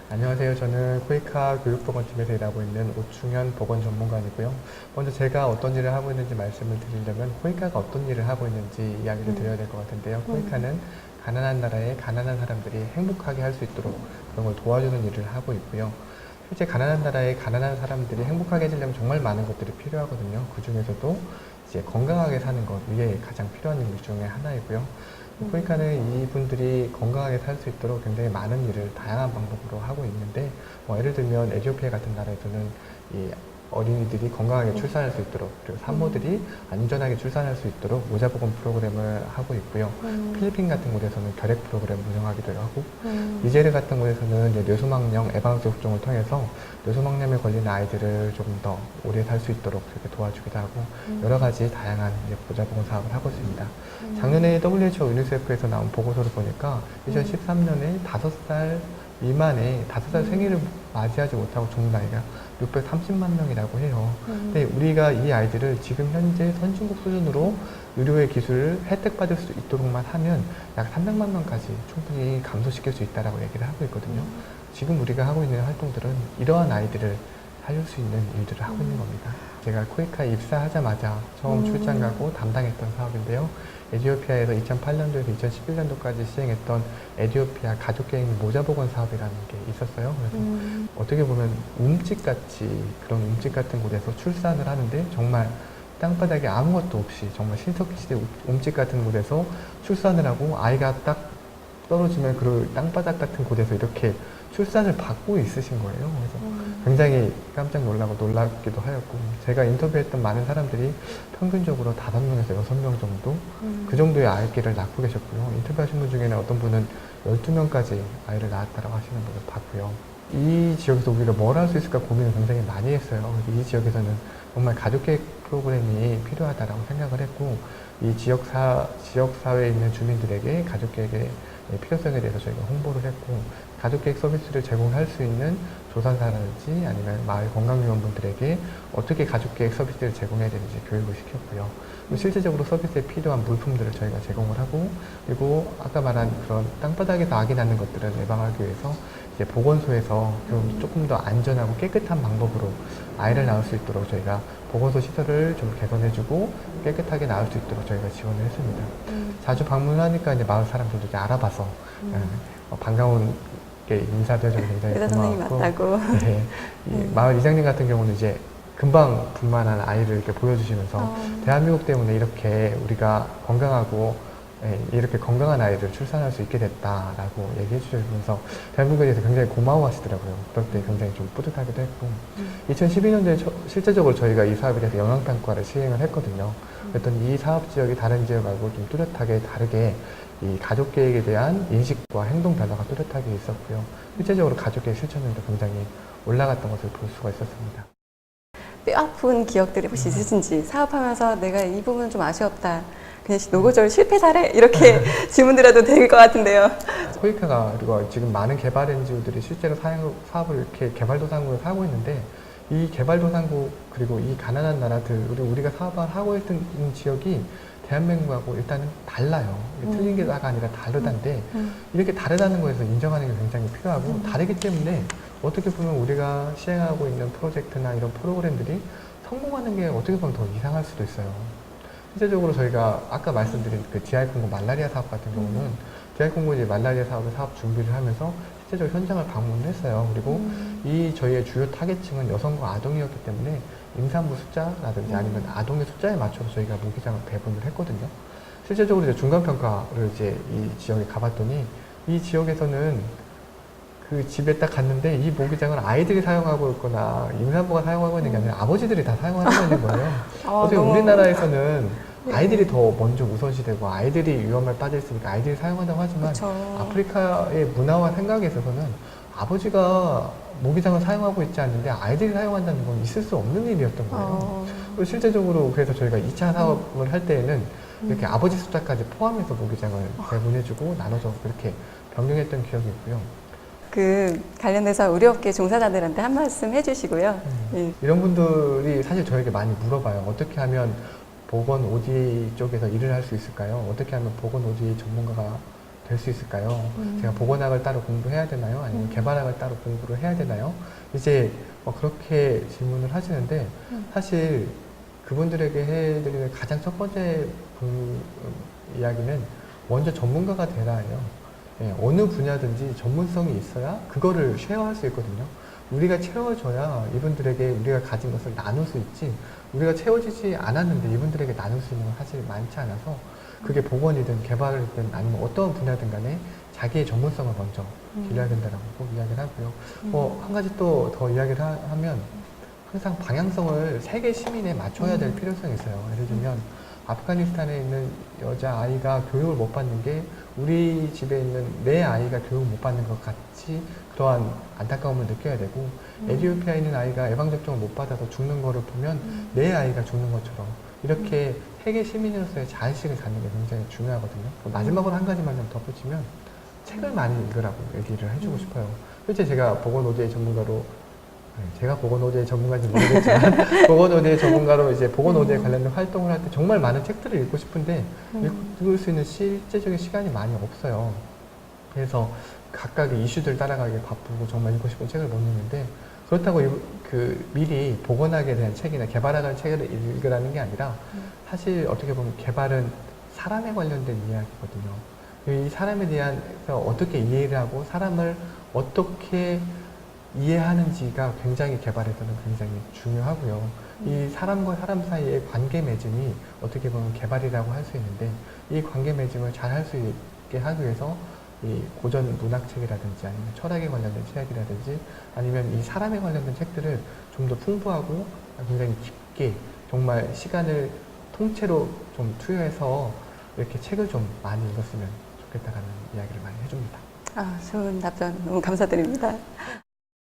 안녕하세요. 저는 코이카 교육보건팀에서 일하고 있는 오충현 보건 전문가이고요. 먼저 제가 어떤 일을 하고 있는지 말씀을 드리려면 코이카가 어떤 일을 하고 있는지 이야기를 드려야 될 것 같은데요. 코이카는 가난한 나라의 가난한 사람들이 행복하게 할 수 있도록 그런 걸 도와주는 일을 하고 있고요. 실제 가난한 나라의 가난한 사람들이 행복하게 해지려면 정말 많은 것들이 필요하거든요. 그 중에서도 이제 건강하게 사는 것, 이게 가장 필요한 일 중에 하나이고요. 코이카는 이분들이 건강하게 살 수 있도록 굉장히 많은 일을 다양한 방법으로 하고 있는데, 예를 들면 에티오피아 같은 나라에서는 이 어린이들이 건강하게 출산할 수 있도록, 그리고 산모들이 안전하게 출산할 수 있도록 모자보건 프로그램을 하고 있고요. 필리핀 같은 곳에서는 결핵 프로그램 운영하기도 하고, 니제르 같은 곳에서는 이제 뇌수막염 예방접종을 통해서 뇌수막염에 걸린 아이들을 조금 더 오래 살 수 있도록 이렇게 도와주기도 하고, 여러 가지 다양한 이제 모자보건 사업을 하고 있습니다. 작년에 WHO 유니세프에서 나온 보고서를 보니까 2013년에 5살 미만의 5살 생일을 맞이하지 못하고 죽는 아이가 630만 명이라고 해요. 근데 우리가 이 아이들을 지금 현재 선진국 수준으로 의료의 기술을 혜택받을 수 있도록만 하면 약 300만 명까지 충분히 감소시킬 수 있다고 얘기를 하고 있거든요. 지금 우리가 하고 있는 활동들은 이러한 아이들을 살릴 수 있는 일들을 하고 있는 겁니다. 제가 코이카에 입사하자마자 처음 출장 가고 담당했던 사업인데요. 에티오피아에서 2008년도에서 2011년도까지 시행했던 에티오피아 가족계획 모자보건 사업이라는 게 있었어요. 그래서 어떻게 보면 움집같이 그런 움집 같은 곳에서 출산을 하는데 정말 땅바닥에 아무것도 없이 정말 신석시대 움집 같은 곳에서 출산을 하고 아이가 딱 떨어지면 그 땅바닥 같은 곳에서 이렇게 출산을 받고 있으신 거예요. 그래서 굉장히 깜짝 놀라고 놀랍기도 하였고, 제가 인터뷰했던 많은 사람들이 평균적으로 5명에서 6명 정도 그 정도의 아이를 낳고 계셨고요. 인터뷰하신 분 중에는 어떤 분은 12명까지 아이를 낳았다고 하시는 분을 봤고요. 이 지역에서 우리가 뭘 할 수 있을까 고민을 굉장히 많이 했어요. 이 지역에서는 정말 가족계획 프로그램이 필요하다고 생각을 했고, 이 지역사회에 있는 주민들에게 가족계획의 필요성에 대해서 저희가 홍보를 했고, 가족계획 서비스를 제공할 수 있는 조산사라든지 아니면 마을 건강요원분들에게 어떻게 가족계획 서비스를 제공해야 되는지 교육을 시켰고요. 실제적으로 서비스에 필요한 물품들을 저희가 제공을 하고, 그리고 아까 말한 그런 땅바닥에서 아기 낳는 것들을 예방하기 위해서 이제 보건소에서 좀 조금 더 안전하고 깨끗한 방법으로 아이를 낳을 수 있도록 저희가 보건소 시설을 좀 개선해주고 깨끗하게 낳을 수 있도록 저희가 지원을 했습니다. 자주 방문하니까 이제 마을 사람들도 이제 알아봐서 반가운 게 인사드려서 굉장히 의사 선생님 고마웠고, 맞다고. 네, 이 마을 이장님 같은 경우는 이제 금방 분만한 아이를 이렇게 보여주시면서 대한민국 때문에 이렇게 우리가 건강하고 이렇게 건강한 아이를 출산할 수 있게 됐다라고 얘기해 주시면서 대한민국에 대해서 굉장히 고마워하시더라고요. 그럴 때 굉장히 좀 뿌듯하기도 했고, 2012년도에 실제적으로 저희가 이 사업에 대해서 영향평가를 시행을 했거든요. 그랬더니 이 사업 지역이 다른 지역하고 좀 뚜렷하게 다르게 이 가족계획에 대한 인식과 행동 변화가 뚜렷하게 있었고요. 실제적으로 가족계획 실천율도 굉장히 올라갔던 것을 볼 수가 있었습니다. 뼈 아픈 기억들이 혹시 있으신지, 사업하면서 내가 이 부분은 좀 아쉬웠다, 그냥 노고절 실패 사례 이렇게 질문드려도 될 것 같은데요. 코이카가 그리고 지금 많은 개발 NGO들이 실제로 사업을 이렇게 개발도상국을 하고 있는데, 이 개발도상국 그리고 이 가난한 나라들, 우리가 사업을 하고 있는 지역이 대한민국하고 일단은 달라요. 틀린 게가 아니라 다르다는데, 이렇게 다르다는 거에서 인정하는 게 굉장히 필요하고, 다르기 때문에 어떻게 보면 우리가 시행하고 있는 프로젝트나 이런 프로그램들이 성공하는 게 어떻게 보면 더 이상할 수도 있어요. 실제적으로 저희가 아까 말씀드린 그 DR콩고 말라리아 사업 같은 경우는 DR콩고 이제 말라리아 사업을 사업 준비를 하면서 실제적으로 현장을 방문을 했어요. 그리고 이 저희의 주요 타겟층은 여성과 아동이었기 때문에 임산부 숫자라든지 아니면 아동의 숫자에 맞춰서 저희가 모기장을 배분을 했거든요. 실제적으로 이제 중간평가를 이제 이 지역에 가봤더니, 이 지역에서는 그 집에 딱 갔는데 이 모기장을 아이들이 사용하고 있거나 임산부가 사용하고 있는 게 아니라 아버지들이 다 사용하고 있는 거예요. 어떻게 우리나라에서는 아이들이 더 먼저 우선시되고 아이들이 위험에 빠져 있으니까 아이들이 사용한다고 하지만, 그쵸. 아프리카의 문화와 생각에 있어서는 아버지가 모기장을 사용하고 있지 않는데 아이들이 사용한다는 건 있을 수 없는 일이었던 거예요. 그리고 실제적으로 그래서 저희가 2차 사업을 할 때에는 이렇게 아버지 숫자까지 포함해서 모기장을 배분해주고 나눠서 그렇게 변경했던 기억이 있고요. 그 관련해서 의료업계 종사자들한테 한 말씀 해주시고요. 예. 이런 분들이 사실 저에게 많이 물어봐요. 어떻게 하면 보건 OD 쪽에서 일을 할 수 있을까요? 어떻게 하면 보건 OD 전문가가 될 수 있을까요? 제가 보건학을 따로 공부해야 되나요? 아니면 개발학을 따로 공부를 해야 되나요? 이제 그렇게 질문을 하시는데 사실 그분들에게 해드리는 가장 첫 번째 이야기는 먼저 전문가가 되라예요. 예, 어느 분야든지 전문성이 있어야 그거를 쉐어할 수 있거든요. 우리가 채워줘야 이분들에게 우리가 가진 것을 나눌 수 있지, 우리가 채워지지 않았는데 이분들에게 나눌 수 있는 건 사실 많지 않아서, 그게 보건이든 개발이든 아니면 어떤 분야든 간에 자기의 전문성을 먼저 길러야 된다고 꼭 이야기를 하고요. 한 가지 또 더 이야기를 하면 항상 방향성을 세계 시민에 맞춰야 될 필요성이 있어요. 예를 들면 아프가니스탄에 있는 여자아이가 교육을 못 받는 게 우리 집에 있는 내 아이가 교육을 못 받는 것 같이 그러한 안타까움을 느껴야 되고, 에티오피아에 있는 아이가 예방접종을 못 받아서 죽는 거를 보면 내 아이가 죽는 것처럼 이렇게 세계 시민으로서의 자의식을 갖는 게 굉장히 중요하거든요. 마지막으로 한 가지만 좀 덧붙이면 책을 많이 읽으라고 얘기를 해주고 싶어요. 실제 제가 보건의대 전문가로, 제가 보건의대 전문가인지 모르겠지만 보건의대 전문가로 이제 보건의대에 관련된 활동을 할 때 정말 많은 책들을 읽고 싶은데 읽을 수 있는 실제적인 시간이 많이 없어요. 그래서 각각의 이슈들 따라가기 바쁘고 정말 읽고 싶은 책을 못 읽는데, 그렇다고 미리 보건학에 대한 책이나 개발학에 대한 책을 읽으라는 게 아니라 사실 어떻게 보면 개발은 사람에 관련된 이야기거든요. 이 사람에 대한 어떻게 이해를 하고 사람을 어떻게 이해하는지가 굉장히 개발에서는 굉장히 중요하고요. 이 사람과 사람 사이의 관계 맺음이 어떻게 보면 개발이라고 할 수 있는데, 이 관계 맺음을 잘 할 수 있게 하기 위해서 이 고전 문학책이라든지 아니면 철학에 관련된 책이라든지 아니면 이 사람에 관련된 책들을 좀 더 풍부하고 굉장히 깊게 정말 시간을 통째로 좀 투여해서 이렇게 책을 좀 많이 읽었으면 좋겠다라는 이야기를 많이 해줍니다. 좋은 답변 너무 감사드립니다.